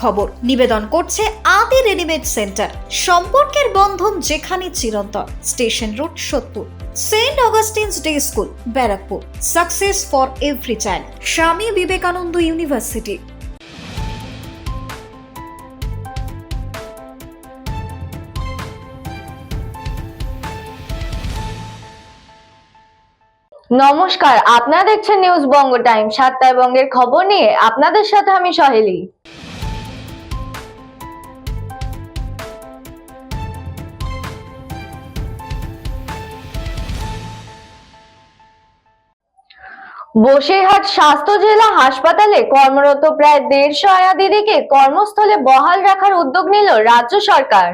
খবর নিবেদন করছে আদি রেডিমেড সেন্টার। সম্পর্কের বন্ধন যেখানে চিরন্তন। Station Road, Sodepur. Saint Augustine's Day School, Barrackpore. Success for every child, Swami Vivekananda university. নমস্কার, আপনারা দেখছেন নিউজ বঙ্গ টাইম। সাতটায় বঙ্গের খবর নিয়ে আপনাদের সাথে আমি সহেলি। বসিরহাট স্বাস্থ্য জেলা হাসপাতালে কর্মরত প্রায় 150 আয়া দিদিকে কর্মস্থলে বহাল রাখার উদ্যোগ নিল রাজ্য সরকার।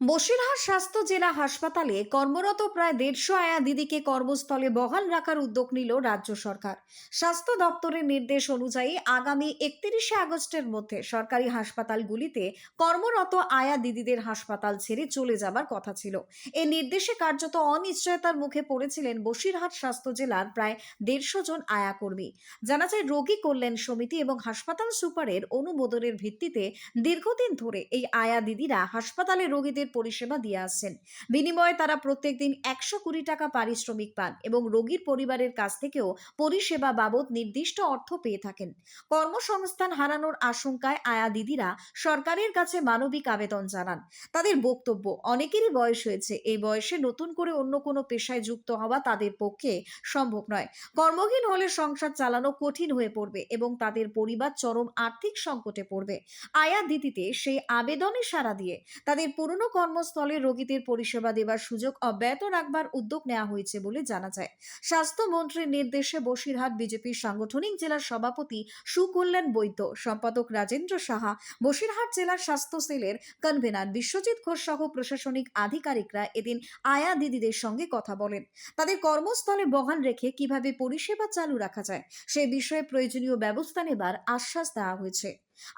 বসিরহাট স্বাস্থ্য জেলা হাসপাতালে কর্মরত প্রায় 150 আয়া দিদিকে কর্মস্থলে বহাল রাখার উদ্যোগ নিল রাজ্য সরকার। স্বাস্থ্য দপ্তরের নির্দেশ অনুযায়ী আগামী 31শে আগস্টের মধ্যে সরকারি হাসপাতালগুলিতে কর্মরত আয়া দিদিদের হাসপাতাল ছেড়ে চলে যাবার কথা ছিল। এই নির্দেশে কার্যত অনিশ্চয়তার মুখে পড়েছিলেন বসিরহাট স্বাস্থ্য জেলার প্রায় 150 জন আয়া কর্মী। জানা যায়, রোগী কল্যাণ সমিতি এবং হাসপাতাল সুপারের অনুমোদনের ভিত্তিতে দীর্ঘদিন ধরে এই আয়া দিদিরা হাসপাতালে রোগীদের পরিষেবা দিয়ে আসছেন। বিনিময়ে তারা প্রত্যেকদিন 120 টাকা পারিশ্রমিক পান এবং রোগীর পরিবারের কাছ থেকেও পরিষেবা বাবদ নির্দিষ্ট অর্থ পেয়ে থাকেন। কর্মসংস্থান হারানোর আশঙ্কায় আয়া দিদিরা সরকারের কাছে মানবিক আবেদন জানান। তাদের বক্তব্য, অনেকেরই বয়স হয়েছে, এই বয়সে নতুন করে অন্য কোনো পেশায় যুক্ত হওয়া তাদের পক্ষে সম্ভব নয়। কর্মহীন হলে সংসার চালানো কঠিন হয়ে পড়বে এবং তাদের পরিবার চরম আর্থিক সংকটে পড়বে। আয়া দিদিতে সেই আবেদনে সাড়া দিয়ে তাদের পুরনো কর্মস্থলে রোগীদের পরিষেবা দেওয়ার সুযোগ অব্যাহত রাখবার উদ্যোগ নেওয়া হয়েছে বলে জানা যায়। স্বাস্থ্যমন্ত্রীর নির্দেশে বসিরহাট বিজেপির সাংগঠনিক জেলার সভাপতি সুকল্যাণ বৈদ্য, সম্পাদক রাজেন্দ্র সাহা, বসিরহাট জেলার স্বাস্থ্য সেলের কনভেনার বিশ্বজিৎ ঘোষ সহ প্রশাসনিক আধিকারিকরা এদিন আয়া দিদিদের সঙ্গে কথা বলেন। তাদের কর্মস্থলে বহাল রেখে কিভাবে পরিষেবা চালু রাখা যায় সে বিষয়ে প্রয়োজনীয় ব্যবস্থা নেবার আশ্বাস দেওয়া হয়েছে।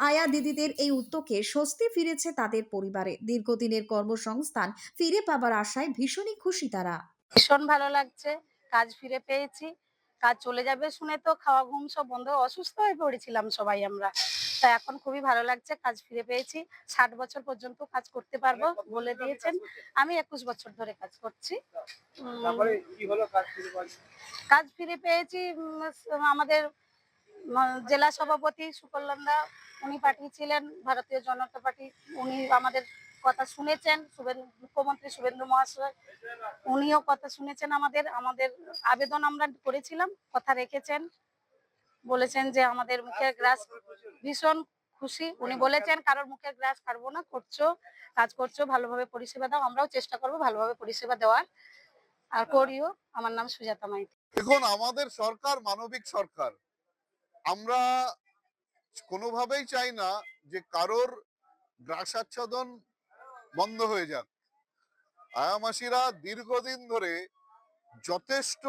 আয়া দিদিদের এই উদ্যোগে স্বস্তি ফিরেছে তাদের পরিবারে। দীর্ঘদিনের কর্মসংস্থান ফিরে পাবার আশায় ভীষণই খুশি তারা। ভীষণ ভালো লাগছে, কাজ ফিরে পেয়েছি। কাজ চলে যাবে শুনে তো খাওয়া ঘুম সব বন্ধ, অসুস্থ হয়ে পড়েছিলাম সবাই আমরা। তা এখন খুবই ভালো লাগছে, কাজ ফিরে পেয়েছি। 60 বছর পর্যন্ত কাজ করতে পারবো বলে দিয়েছেন। আমি 21 বছর ধরে কাজ করছি। কাজ ফিরে পেয়েছি। আমাদের জেলা সভাপতি সুকল্যাণদা উনি পাঠিয়েছিলেন, ভারতীয় জনতা পার্টি। উনি আমাদের কথা শুনেছেন, মুখ্যমন্ত্রী শুভেন্দু মহাশয় উনিও কথা শুনেছেন। আমাদের আবেদন আমরা করেছিলাম, কথা রেখেছেন। বলেছেন যে আমাদের মুখের গ্রাস, ভীষণ খুশি। উনি বলেছেন কারোর মুখের গ্রাস কাটবো না, কাজ করছো, ভালোভাবে পরিষেবা দাও। আমরাও চেষ্টা করবো ভালোভাবে পরিষেবা দেওয়ার, আর করিও। আমার নাম সুজাতা মাইতি। দেখুন, আমাদের সরকার মানবিক সরকার। আমরা কোনোভাবেই চাই না যে কারোর গ্রাসাচ্ছাদন বন্ধ হয়ে যাক। আয়ামাসিরা দীর্ঘদিন ধরে যথেষ্ট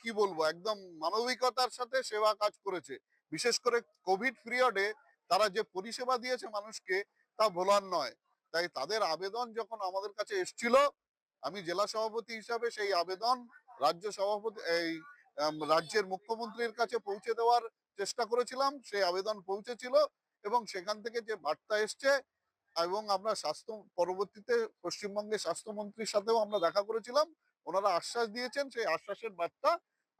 কি বলবো, একদম মানবিকতার সাথে সেবা কাজ করেছে। বিশেষ করে কোভিড পিরিয়ডে তারা যে পরিষেবা দিয়েছে মানুষকে, তা ভোলার নয়। তাই তাদের আবেদন যখন আমাদের কাছে এসেছিল, আমি জেলা সভাপতি হিসাবে সেই আবেদন রাজ্যের মুখ্যমন্ত্রীর কাছে পৌঁছে দেওয়ার চেষ্টা করেছিলাম। সেই আবেদন পৌঁছেছিল এবং সেখান থেকে যে বার্তা এসছে, এবং আমরা পরবর্তীতে পশ্চিমবঙ্গের স্বাস্থ্যমন্ত্রীর সাথেও আমরা দেখা করেছিলাম। ওনারা আশ্বাস দিয়েছেন, সেই আশ্বাসের বার্তা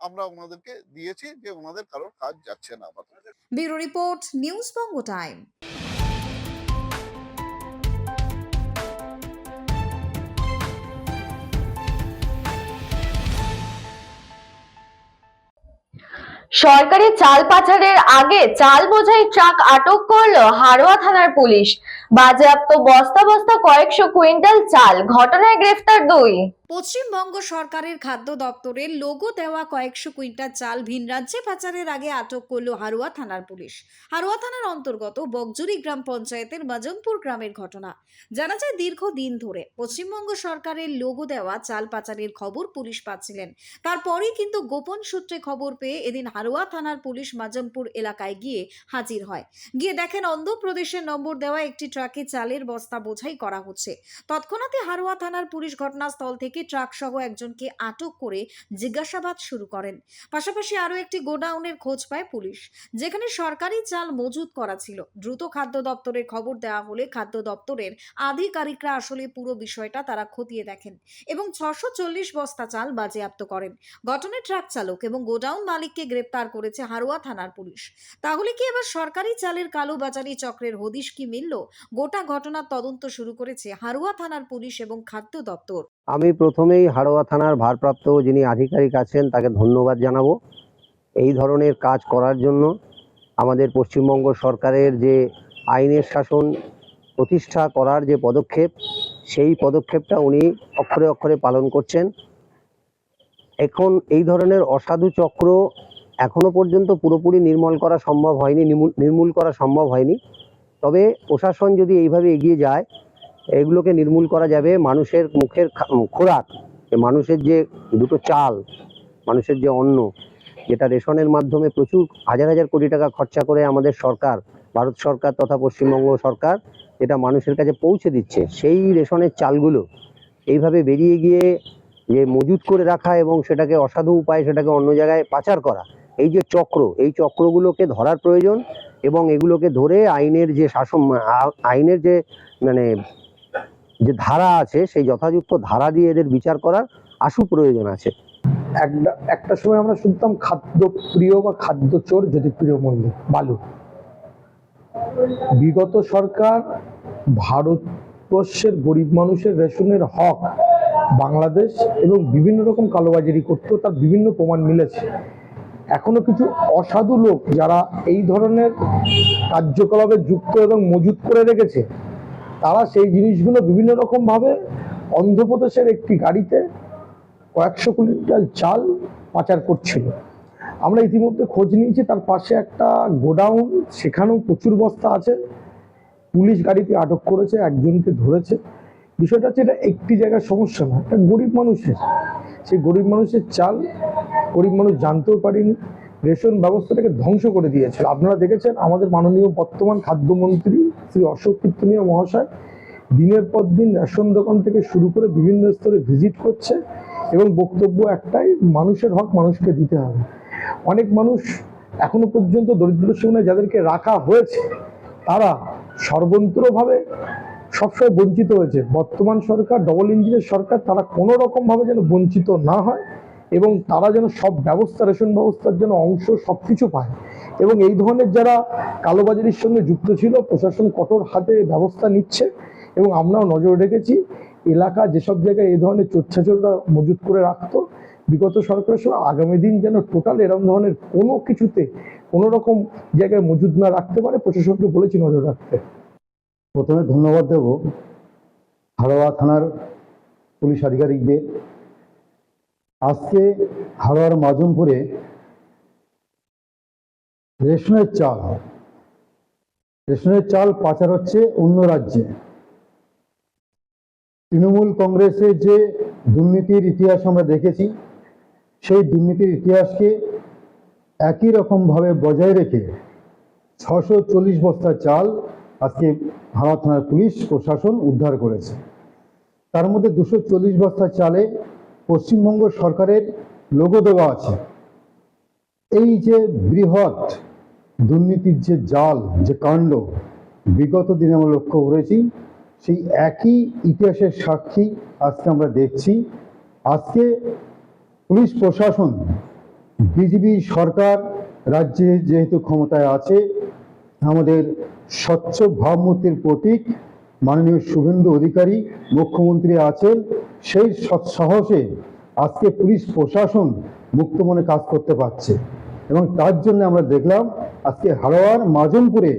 আমরা ওনাদেরকে দিয়েছি যে ওনাদের কারোর কাজ যাচ্ছে না। ব্যুরো রিপোর্ট, নিউজ বঙ্গ টাইম। সরকারি চাল পাচারের আগে চাল বোঝাই ট্রাক আটক করলো হারোয়া থানার পুলিশ। বাজেয়াপ্ত বস্তা বস্তা কয়েকশো কুইন্টাল চাল। ঘটনায় গ্রেফতার 2। পশ্চিমবঙ্গ সরকারের খাদ্য দপ্তরের লোগো দেওয়া কয়েকশো কুইন্টাল চাল ভিন রাজ্যে পাচারের আগে আটক করল হারোয়া থানার পুলিশ। হারোয়া থানার অন্তর্গত বকজুরি গ্রাম পঞ্চায়েতের মাজমপুর গ্রামের ঘটনা। জানা যায়, দীর্ঘদিন ধরে পশ্চিমবঙ্গ সরকারের লোগো দেওয়া চাল পাচারের খবর পুলিশ পাচ্ছিলেন। তারপরেই কিন্তু গোপন সূত্রে খবর পেয়ে এদিন হারোয়া থানার পুলিশ মাজমপুর এলাকায় গিয়ে হাজির হয়। গিয়ে দেখেন অন্ধ্রপ্রদেশের নম্বর দেওয়া একটি ট্রাকে চালের বস্তা বোঝাই করা হচ্ছে। তৎক্ষণাৎ হারোয়া থানার পুলিশ ঘটনাস্থল থেকে থেকে ট্রাক সহ একজনকে আটক করে জিজ্ঞাসাবাদ শুরু করেন। পাশাপাশি আরও একটি গোডাউনের খোঁজ পায় পুলিশ, যেখানে সরকারি চাল মজুত করা ছিল। দ্রুত খাদ্য দপ্তরে খবর দেওয়া হলে খাদ্য দপ্তরের আধিকারিকরা আসলে পুরো বিষয়টা তারা খতিয়ে দেখেন এবং 640 বস্তা চাল বাজেয়াপ্ত করেন। ঘটনায় ট্রাক চালক এবং গোডাউন মালিককে গ্রেপ্তার করেছে হারোয়া থানার পুলিশ। তাহলে কি এবার সরকারি চালের কালোবাজারি চক্রের হদিশ কি মিলল? গোটা ঘটনার তদন্ত শুরু করেছে হারোয়া থানার পুলিশ এবং খাদ্য দপ্তর। আমি প্রথমেই হারোয়া থানার ভারপ্রাপ্ত যিনি আধিকারিক আছেন তাকে ধন্যবাদ জানাবো এই ধরনের কাজ করার জন্য। আমাদের পশ্চিমবঙ্গ সরকারের যে আইনের শাসন প্রতিষ্ঠা করার যে পদক্ষেপ, সেই পদক্ষেপটা উনি অক্ষরে অক্ষরে পালন করছেন। এখন এই ধরনের অসাধু চক্র এখনো পর্যন্ত পুরোপুরি নির্মূল করা সম্ভব হয়নি। তবে প্রশাসন যদি এইভাবে এগিয়ে যায়, এগুলোকে নির্মূল করা যাবে। মানুষের মুখের খোরাক, মানুষের যে দুটো চাল, মানুষের যে অন্ন, যেটা রেশনের মাধ্যমে প্রচুর হাজার হাজার কোটি টাকা খরচা করে আমাদের সরকার, ভারত সরকার তথা পশ্চিমবঙ্গ সরকার যেটা মানুষের কাছে পৌঁছে দিচ্ছে, সেই রেশনের চালগুলো এইভাবে বেরিয়ে গিয়ে যে মজুত করে রাখা এবং সেটাকে অসাধু উপায়ে সেটাকে অন্য জায়গায় পাচার করা, এই যে চক্র, এই চক্রগুলোকে ধরার প্রয়োজন এবং এগুলোকে ধরে আইনের যে শাসন, আইনের যে যে ধারা আছে, সেই যথাযুক্ত ধারা দিয়ে এদের বিচার করার আশু প্রয়োজন আছে। একটা সময় আমরা শুনতাম খাদ্য প্রিয় বা খাদ্য চোর জ্যোতিপ্রিয় মল্লিক বালু। বিগত সরকার ভারতবর্ষের গরিব মানুষের রেশনের হক বাংলাদেশ এবং বিভিন্ন রকম কালোবাজারি করতো, তার বিভিন্ন প্রমাণ মিলেছে। এখনো কিছু অসাধু লোক যারা এই ধরনের কার্যকলাপে যুক্ত এবং মজুত করে রেখেছে, তারা সেই জিনিসগুলো বিভিন্ন রকম ভাবে অন্ধ্রপ্রদেশের একটি গাড়িতে কয়েকশো কুইন্টাল চাল পাচার করছিল। আমরা ইতিমধ্যে খোঁজ নিয়েছি, তার পাশে একটা গোডাউন, সেখানেও প্রচুর বস্তা আছে। পুলিশ গাড়িতে আটক করেছে, একজনকে ধরেছে। বিষয়টা হচ্ছে এটা একটি জায়গার সমস্যা না, একটা গরিব মানুষের, সেই গরিব মানুষের চাল গরিব মানুষ জানতেও পারেনি, রেশন ব্যবস্থাটাকে ধ্বংস করে দিয়েছিল। আপনারা দেখেছেন আমাদের মাননীয় বর্তমান খাদ্যমন্ত্রী শ্রী অশোক কীর্তনীয় মহাশয় দিনের পর দিন রেশন দোকান থেকে শুরু করে বিভিন্ন স্তরে ভিজিট করছে এবং বক্তব্য একটাই, মানুষের হক মানুষকে দিতে হবে। অনেক মানুষ এখনো পর্যন্ত দরিদ্র সীমানায় যাদেরকে রাখা হয়েছে, তারা সর্বত্রভাবে সবসময় বঞ্চিত হয়েছে। বর্তমান সরকার, ডবল ইঞ্জিনের সরকার, তারা কোনো রকমভাবে যেন বঞ্চিত না হয় এবং তারা যেন সব ব্যবস্থা, রেশন ব্যবস্থার যেন অংশ সবকিছু পায়। এবং এই ধরনের যারা কালোবাজারির সঙ্গে যুক্ত ছিল, প্রশাসন কঠোর হাতে ব্যবস্থা নিচ্ছে এবং আমরাও নজর রেখেছি। এলাকা যেসব জায়গায় এই ধরনের চোররা মজুত করে রাখতো বিগত সরকারের সময়, আগামী দিন যেন টোটাল এরকম ধরনের কোনো কিছুতে কোনো রকম জায়গায় মজুত না রাখতে পারে, প্রশাসনকে বলেছি নজর রাখতে। প্রথমে ধন্যবাদ দেব হারোয়া থানার পুলিশ আধিকারিকদের। আজকে হারোয়ার মাজুমপুরে রেশনের চাল পাচার হচ্ছে অন্য রাজ্যে। তৃণমূল কংগ্রেসের যে দুর্নীতির ইতিহাস আমরা দেখেছি, সেই দুর্নীতির ইতিহাসকে একই রকমভাবে বজায় রেখে 640 বস্তা চাল আজকে হারোয়া থানার পুলিশ প্রশাসন উদ্ধার করেছে। তার মধ্যে 240 বস্তা চালে পশ্চিমবঙ্গ সরকারের লোগো দেওয়া আছে। এই যে বৃহৎ দুর্নীতির যে জাল, যে কাণ্ড বিগত দিনে আমরা লক্ষ্য করেছি, সেই একই ইতিহাসের সাক্ষী আজকে আমরা দেখছি। আজকে পুলিশ প্রশাসন, বিজেপি সরকার রাজ্যে যেহেতু ক্ষমতায় আছে, আমাদের স্বচ্ছ ভাবমূর্তির প্রতীক মাননীয় শুভেন্দু অধিকারী মুখ্যমন্ত্রী আছেন, সেই সাহসে আজকে পুলিশ প্রশাসন মুক্ত মনে কাজ করতে পারছে। এবং তার জন্য আমরা দেখলাম আজকে হারোয়ার মাজুমপুরে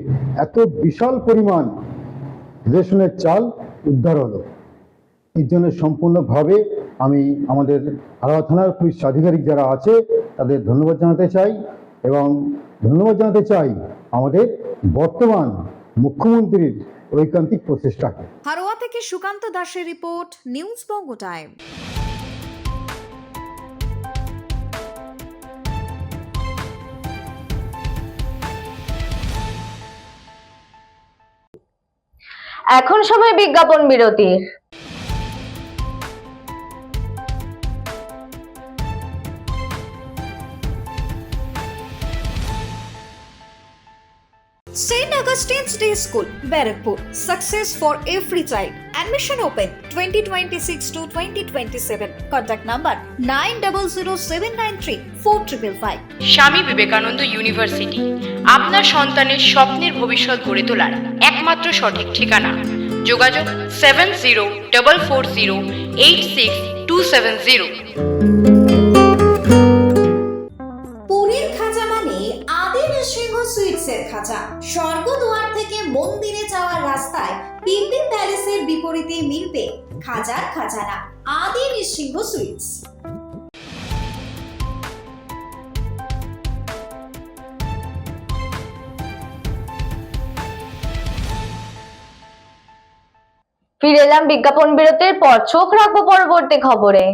এত বিশাল পরিমাণ রেশনের চাল উদ্ধার হলো। এর জন্য সম্পূর্ণভাবে আমি আমাদের হারোয়া থানার পুলিশ আধিকারিক যারা আছে তাদের ধন্যবাদ জানাতে চাই এবং ধন্যবাদ জানাতে চাই আমাদের বর্তমান মুখ্যমন্ত্রীর ঐকান্তিক প্রচেষ্টাকে। হারোয়া থেকে সুকান্ত দাসের রিপোর্ট, নিউজ বঙ্গ টাইম। এখন সময় বিজ্ঞাপন বিরতির। St. Augustine's Day School, Barrackpur. Success for every child. Admission open 2026 to 2027. Contact number 9007934555. স্বামী বিবেকানন্দ ইউনিভার্সিটি আপনার সন্তানের স্বপ্নের ভবিষ্যৎ গড়ে তোলার একমাত্র সঠিক ঠিকানা। যোগাযোগ 7044086270। পুরীর খাজা মানে আদি নৃসিংহ সুইটসের খাজা। স্বর্গদুয়ার থেকে মন্দিরে যাওয়ার রাস্তায় পিপি প্যালেসের বিপরীতে মিলবে খাজার খাজানা আদি নৃসিংহ সুইটস। ফিরে এলাম বিজ্ঞাপন বিরতির পর। চোখ রাখবো পরবর্তী খবরে।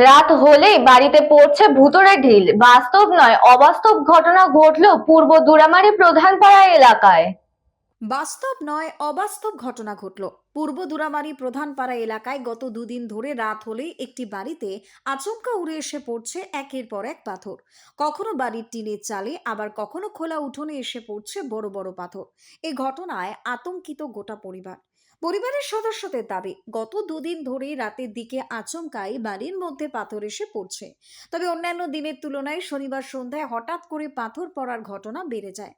রাত হলেই বাড়িতে পড়ছে ভূতুড়ে ঢিল। বাস্তব নয় অবাস্তব ঘটনা ঘটল পূর্ব দুরামারি প্রধানপাড়া এলাকায়। বাস্তব নয় অবাস্তব ঘটনা ঘটল পূর্ব দুরামারি প্রধানপাড়া এলাকায়। গত দুদিন ধরে রাত হলেই একটি বাড়িতে আচমকা উড়ে এসে পড়ছে একের পর এক পাথর। কখনো বাড়ির টিনের চালে, আবার কখনো খোলা উঠোনে এসে পড়ছে বড় বড় পাথর। এই ঘটনায় আতঙ্কিত গোটা পরিবার। পরিবারের সদস্যদের দাবি, গত দুদিন ধরে রাতের দিকে আচমকাই বাড়ির মধ্যে পাথর এসে পড়ছে। তবে অন্যান্য দিনের তুলনায় শনিবার সন্ধ্যায় হঠাৎ করে পাথর পড়ার ঘটনা বেড়ে যায়।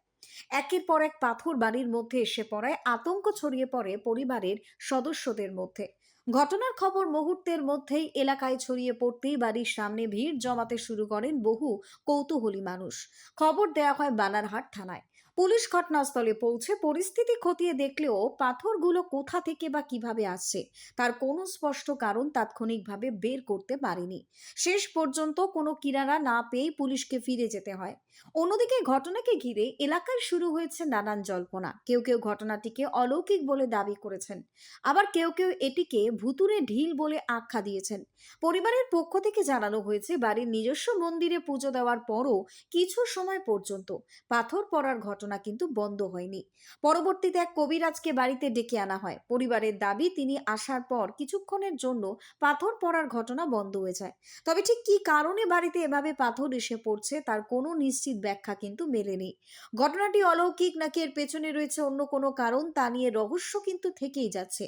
একের পর এক পাথর বাড়ির মধ্যে এসে পড়ায় আতঙ্ক ছড়িয়ে পড়ে পরিবারের সদস্যদের মধ্যে। ঘটনার খবর মুহূর্তের মধ্যেই এলাকায় ছড়িয়ে পড়তেই বাড়ির সামনে ভিড় জমাতে শুরু করেন বহু কৌতূহলী মানুষ। খবর দেওয়া হয় বানারহাট থানায়। পুলিশ ঘটনাস্থলে পৌঁছে পরিস্থিতি খতিয়ে দেখলেও পাথরগুলো কোথা থেকে বা কিভাবে আসছে তার কোনো স্পষ্ট কারণ তাৎক্ষণিকভাবে বের করতে পারেনি। শেষ পর্যন্ত কোনো কিনারা না পেয়ে পুলিশকে ফিরে যেতে হয়। অন্যদিকে ঘটনাকে ঘিরে এলাকায় শুরু হয়েছে নানান জল্পনা। কেউ কেউ ঘটনাটিকে অলৌকিক বলে দাবি করেছেন, আবার কেউ কেউ এটিকে ভুতুড়ে ঢিল বলে আখ্যা দিয়েছেন। পরিবারের পক্ষ থেকে জানানো হয়েছে, বাড়ির নিজস্ব মন্দিরে পুজো দেওয়ার পরও কিছু সময় পর্যন্ত পাথর পড়ার ঘটনা কিন্তু বন্ধ হয়নি। পরবর্তীতে এক কবিরাজকে বাড়িতে ডেকে আনা হয়। পরিবারের দাবি, তিনি আসার পর কিছুক্ষণের জন্য পাথর পড়ার ঘটনা বন্ধ হয়ে যায়। তবে ঠিক কী কারণে বাড়িতে এভাবে পাথর এসে পড়ছে তার কোনো নিশ্চিত ব্যাখ্যা কিন্তু মেলেনি। ঘটনাটি অলৌকিক নাকি এর পেছনে রয়েছে অন্য কোনো কারণ, তা নিয়ে রহস্য কিন্তু থেকেই যাচ্ছে।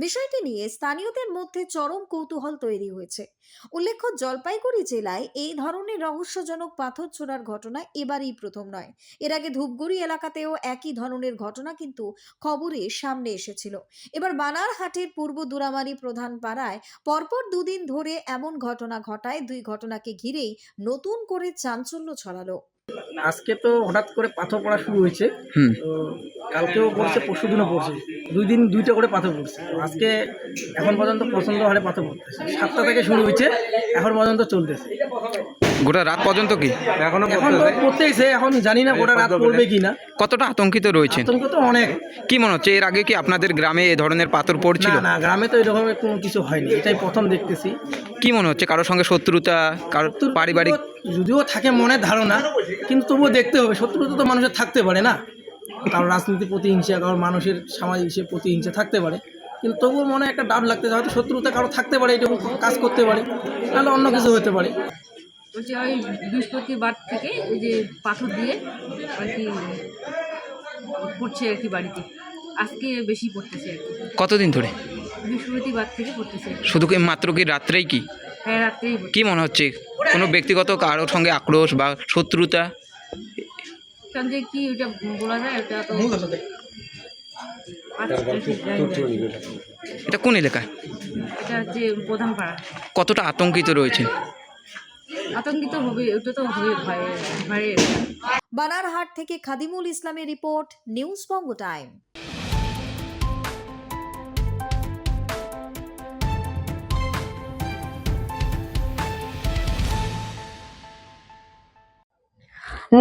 বিষয়টি নিয়ে স্থানীয়দের মধ্যে চরম কৌতূহল তৈরি হয়েছে। উল্লেখ্য, জলপাইগুড়ি জেলায় এই ধরনের রহস্যজনক পাথর ছোড়ার ঘটনা এবারই প্রথম নয়। এর আগে ধূপগুড়ি এলাকাতেও একই ধরনের ঘটনা কিন্তু খবরে সামনে এসেছিল। এবার বানারহাটের পূর্ব দুরামারি প্রধান পাড়ায় পরপর দুদিন ধরে এমন ঘটনা ঘটায় দুই ঘটনাকে ঘিরেই নতুন করে চাঞ্চল্য ছড়ালো। আজকে তো হঠাৎ করে পাথর পড়া শুরু হয়েছে, তো কালকেও পড়ছে, পরশু দিনও পড়ছে, দুই দিন দুইটা করে পাথর পড়ছে। আজকে এখন পর্যন্ত প্রচন্ড হারে পাথর পড়তেছে। 7টা থেকে শুরু হয়েছে, এখন পর্যন্ত চলতেছে। গোটা রাত পর্যন্ত কি এখন তো পড়তেইছে, এখন জানি না গোটা রাত পড়বে কিনা। কতটা আতঙ্কিত রয়েছেন? আতঙ্ক তো অনেক। কি মনে হচ্ছে, এর আগে কি আপনাদের গ্রামে এই ধরনের পাথর পড়ছিল? না, গ্রামে তো এরকম কোনো কিছু হয়নি, এটাই প্রথম দেখতেছি। কি মনে হচ্ছে, কারোর সঙ্গে শত্রুতা, কারোর পারিবারিক? যদিও থাকে মনের ধারণা, কিন্তু তবুও দেখতে হবে। শত্রুতা তো মানুষের থাকতে পারে না, কারোর রাজনীতি প্রতিহিংসা, কারোর মানুষের সামাজিক প্রতিহিংসা থাকতে পারে, কিন্তু তবুও মনে একটা ডাউট লাগতেছে, হয়তো শত্রুতা কারো থাকতে পারে, এরকম কাজ করতে পারে, তাহলে অন্য কিছু হতে পারে। বলছি ওই বৃহস্পতিবার থেকে ওই যে পাথর দিয়ে আর কি পড়ছে আর কি বাড়িতে, আজকে বেশি পড়তেছে আর কি। কতদিন ধরে? বৃহস্পতিবার থেকে পড়তেছে। শুধু কি মাত্র কি রাত্রেই? কি হ্যাঁ, রাত্রেই। কি মনে হচ্ছে, কোনো ব্যক্তিগত কারোর সঙ্গে আক্রোশ বা শত্রুতা? কারণ যে কি ওইটা বলা যায়, ওটা তো এটা কোন এলাকা? এটা হচ্ছে প্রধান পাড়া। কতটা আতঙ্কিত রয়েছে? আতঙ্কিত হবে, ওটা তো ভয়ে। বানারহাট থেকে খাদিমুল ইসলামের রিপোর্ট, নিউজ বঙ্গ টাইম।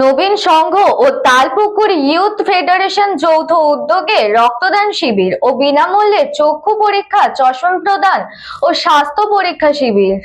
নবীন সংঘ ও তালপুকুর ইউথ ফেডারেশন যৌথ উদ্যোগে রক্তদান শিবির ও বিনামূল্যে চক্ষু পরীক্ষা, চশমা প্রদান ও স্বাস্থ্য পরীক্ষা শিবির।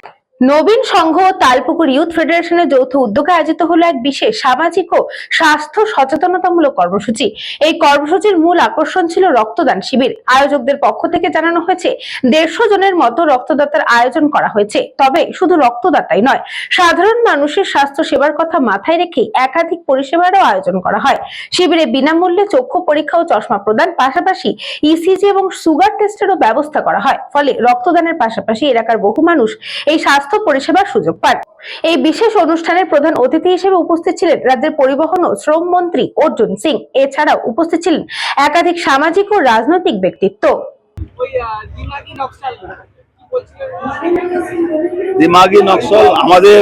নবীন সংঘ ও তালপুকুর ইউথ ফেডারেশনের যৌথ উদ্যোগে আয়োজিত হলো এক বিশেষ সামাজিক ও স্বাস্থ্য সচেতনতামূলক কর্মসূচি। এই কর্মসূচির মূল আকর্ষণ ছিল রক্তদান শিবির। আয়োজকদের পক্ষ থেকে জানানো হয়েছে 150 জনের মতো রক্তদাতার আয়োজন করা হয়েছে। তবে শুধু রক্তদাতাই নয়, সাধারণ মানুষের স্বাস্থ্য সেবার কথা মাথায় রেখে একাধিক পরিষেবারও আয়োজন করা হয়। শিবিরে বিনামূল্যে চক্ষু পরীক্ষা ও চশমা প্রদান, পাশাপাশি ইসিজি এবং সুগার টেস্টেরও ব্যবস্থা করা হয়। ফলে রক্তদানের পাশাপাশি এলাকার বহু মানুষ এই স্বাস্থ্য পরিষেবার সুযোগ পান। এই বিশেষ অনুষ্ঠানের প্রধান অতিথি হিসেবে উপস্থিত ছিলেন রাজ্যের পরিবহন ও শ্রম মন্ত্রী অর্জুন সিং। এছাড়াও উপস্থিত ছিলেন একাধিক সামাজিক ও রাজনৈতিক ব্যক্তিত্ব। দিমাগি নকশাল আমাদের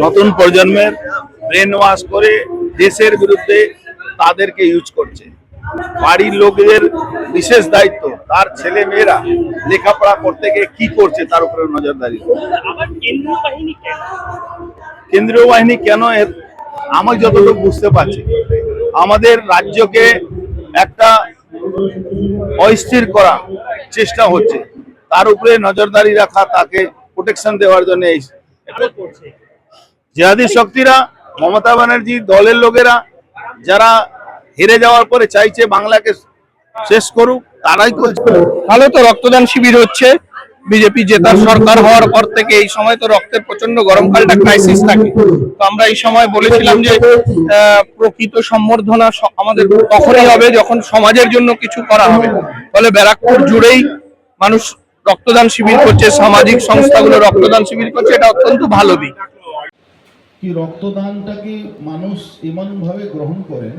নতুন প্রজন্মের ব্রেন ওয়াশ করে দেশের বিরুদ্ধে তাদেরকে ইউজ করছে। বাড়ির লোকদের বিশেষ দায়িত্ব তার ছেলে মেয়েরা লেখাপড়া করতে গিয়ে কি করছে তার উপরে নজরদারি। কেন্দ্রীয় বাহিনী কেন, আমি যতটুকু বুঝতে পারছি, আমাদের রাজ্যকে একটা অস্থির করা চেষ্টা হচ্ছে, তার উপরে নজরদারি রাখা, তাকে প্রোটেকশন দেওয়ার জন্য জিহাদি শক্তিরা, মমতা ব্যানার্জি দলের লোকেরা যারা হেরে যাওয়ার পরে চাইছে বাংলাকে শেষ করুক, তারাই করছে। ভালো তো রক্তদান শিবির হচ্ছে। বিজেপি জেতার সরকার হওয়ার পর থেকে এই সময় তো রক্তের প্রচন্ড গরমকালটা ক্রাইসিস থাকে। তো আমরা এই সময় বলেছিলাম যে প্রকৃত সম্বর্ধনা আমাদের তখনই হবে যখন সমাজের জন্য কিছু করা হবে। ফলে ব্যারাকপুর জুড়েই মানুষ রক্তদান শিবির করছে, সামাজিক সংস্থাগুলো রক্তদান শিবির করছে, এটা অত্যন্ত ভালো দিক। কি রক্তদানটাকে মানুষ এমন ভাবে গ্রহণ করেন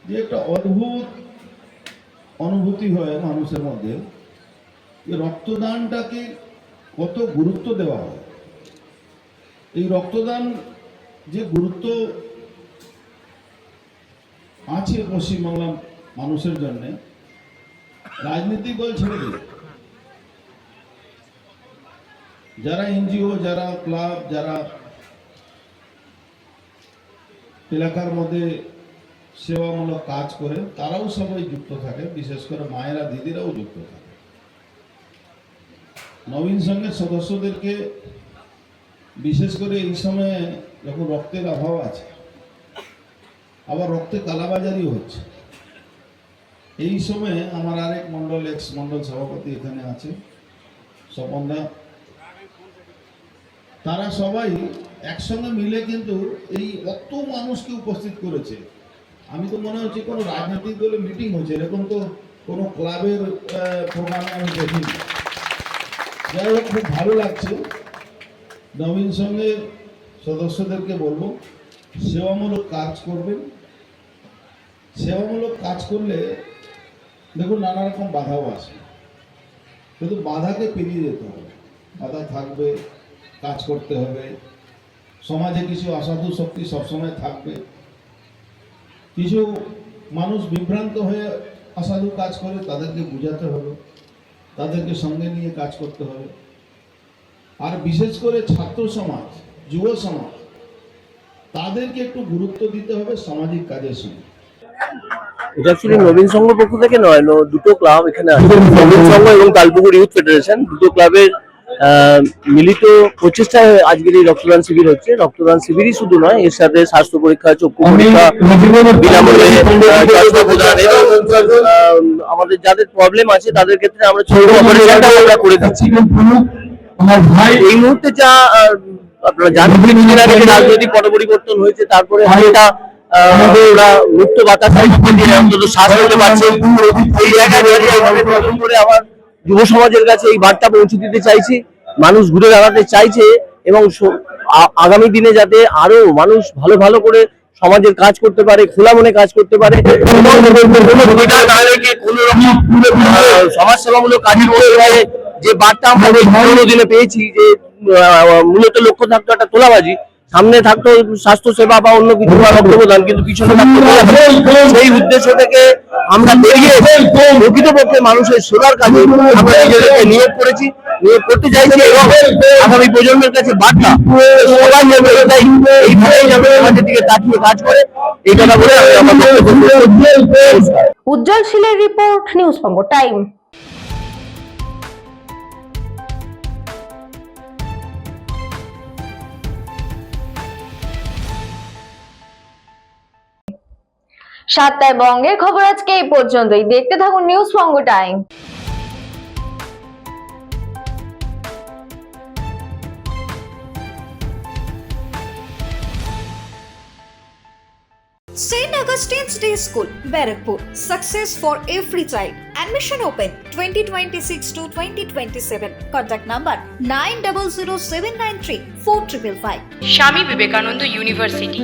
যে একটা অদ্ভুত অনুভূতি হয় মানুষের মধ্যে। রক্তদানটাকে কত গুরুত্ব দেওয়া হয়। এই রক্তদান যে গুরুত্ব আছে পশ্চিমবাংলার মানুষের জন্য, রাজনৈতিক দল ছেড়ে দিয়ে যারা এনজিও, যারা ক্লাব, যারা এলাকার মধ্যে সেবামূলক কাজ করেন, তারাও সবাই যুক্ত থাকে। বিশেষ করে মায়েরা, দিদিরাও যুক্ত থাকে। নবীন সংঘের সদস্যদেরকে বিশেষ করে এই সময়ে যখন রক্তের অভাব আছে, আবার রক্তে কালাবাজারি হচ্ছে, এই সময়ে আমার আরেক মন্ডল, এক্স মন্ডল সভাপতি এখানে আছে, স্বপনদা, তারা সবাই একসঙ্গে মিলে কিন্তু এই অত মানুষকে উপস্থিত করেছে। আমি তো মনে হচ্ছে কোনো রাজনৈতিক দলের মিটিং হচ্ছে, এরকম তো কোনো ক্লাবের প্রোগ্রামে আমি দেখিনি। যাই হোক, খুব ভালো লাগছে। নবীন সংঘের সদস্যদেরকে বলবো সেবামূলক কাজ করবেন। সেবামূলক কাজ করলে দেখুন নানা রকম বাধাও আসে, কিন্তু বাধাকে পেরিয়ে যেতে হবে। বাধা থাকবে, কাজ করতে হবে। সমাজে কিছু অসাধু শক্তি সবসময় থাকবে। কিছু মানুষ বিভ্রান্ত হয়ে অসাধু কাজ করে, তাদেরকে বুঝাতে হবে, তাদেরকে সঙ্গে নিয়ে কাজ করতে হবে। আর বিশেষ করে ছাত্র সমাজ, যুব সমাজ, তাদেরকে একটু গুরুত্ব দিতে হবে সামাজিক কাজের সঙ্গে। এটা অ্যাকচুয়ালি নবীন সংঘ পক্ষ থেকে নয়, দুটো ক্লাব এখানে আছে, নবীন সংঘ এবং তালপুকুর ইউথ ফেডারেশন, দুটো ক্লাবের মিলিত প্রচেষ্টায় আজকের এই রক্তদান শিবির হচ্ছে। রক্তদান শিবিরই শুধু নয়, এর সাথে স্বাস্থ্য পরীক্ষা, চক্ষু পরীক্ষা, বিনামূল্যে চশমা প্রদান এবং আমাদের যাদের প্রবলেম আছে তাদের ক্ষেত্রে আমরা ছোট অপারেশনটা আমরা করে দিচ্ছি। এই মুহূর্তে যা আপনারা জানেন, রাজনৈতিক পট পরিবর্তন হয়েছে, তারপরে একটা ওরা মুক্ত বাতাস অন্তত শ্বাস নিতে পারছে। এই জায়গায় নতুন করে আবার যুব সমাজের কাছে এই বার্তা পৌঁছে দিতে চাইছি, মানুষ ঘুরে দাঁড়াতে চাইছে এবং আগামী দিনে যাতে আরো মানুষ ভালো ভালো করে সমাজের কাজ করতে পারে, খোলা মনে কাজ করতে পারে, সমাজ সেবামূলক কাজের মধ্যে যে বার্তা আমরা পুরোনো দিনে পেয়েছি, যে মূলত লক্ষ্য থাকতো একটা তোলাবাজি, সামনে থাকতো স্বাস্থ্য সেবা বা অন্য কিছু রক্তদান, কিন্তু পিছনে থাকতো সেই উদ্দেশ্য থেকে আমরা বেরিয়ে প্রকৃতপক্ষে মানুষের সেবার কাজে আমরা নিজেদেরকে নিয়োগ করেছি, নিয়োগ করতে চাইছি এবং আগামী প্রজন্মের কাছে বার্তা সবাই যাবে এইভাবেই যাবে সমাজের দিকে তাকিয়ে কাজ করে, এই কথা বলে আমি আমার বক্তব্য। উজ্জ্বল শীলের রিপোর্ট, নিউজ বঙ্গ টাইম। 7টায় বঙ্গের খবর আজকে এই পর্যন্তই। দেখতে থাকুন news Banga time. St. Augustine's Day School, Barrackpur. Success for every child. Admission open 2026 to 2027. Contact number 9007934555. স্বামী বিবেকানন্দ ইউনিভার্সিটি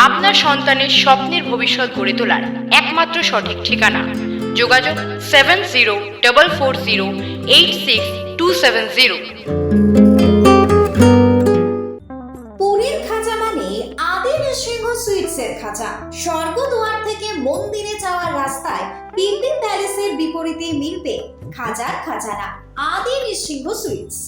আপনার সন্তানের স্বপ্নের ভবিষ্যৎ গড়ে তোলার একমাত্র সঠিক ঠিকানা। যোগাযোগ 7044086270। পুরীর খাঁচা মানে আদি নৃসিংহ সুইটসের খাঁচা। স্বর্গদুয়ার থেকে মন্দিরে যাওয়ার রাস্তায় পিপি প্যালেসের বিপরীতে মিলবে খাজার খাজানা আদি নৃসিংহ সুইটস।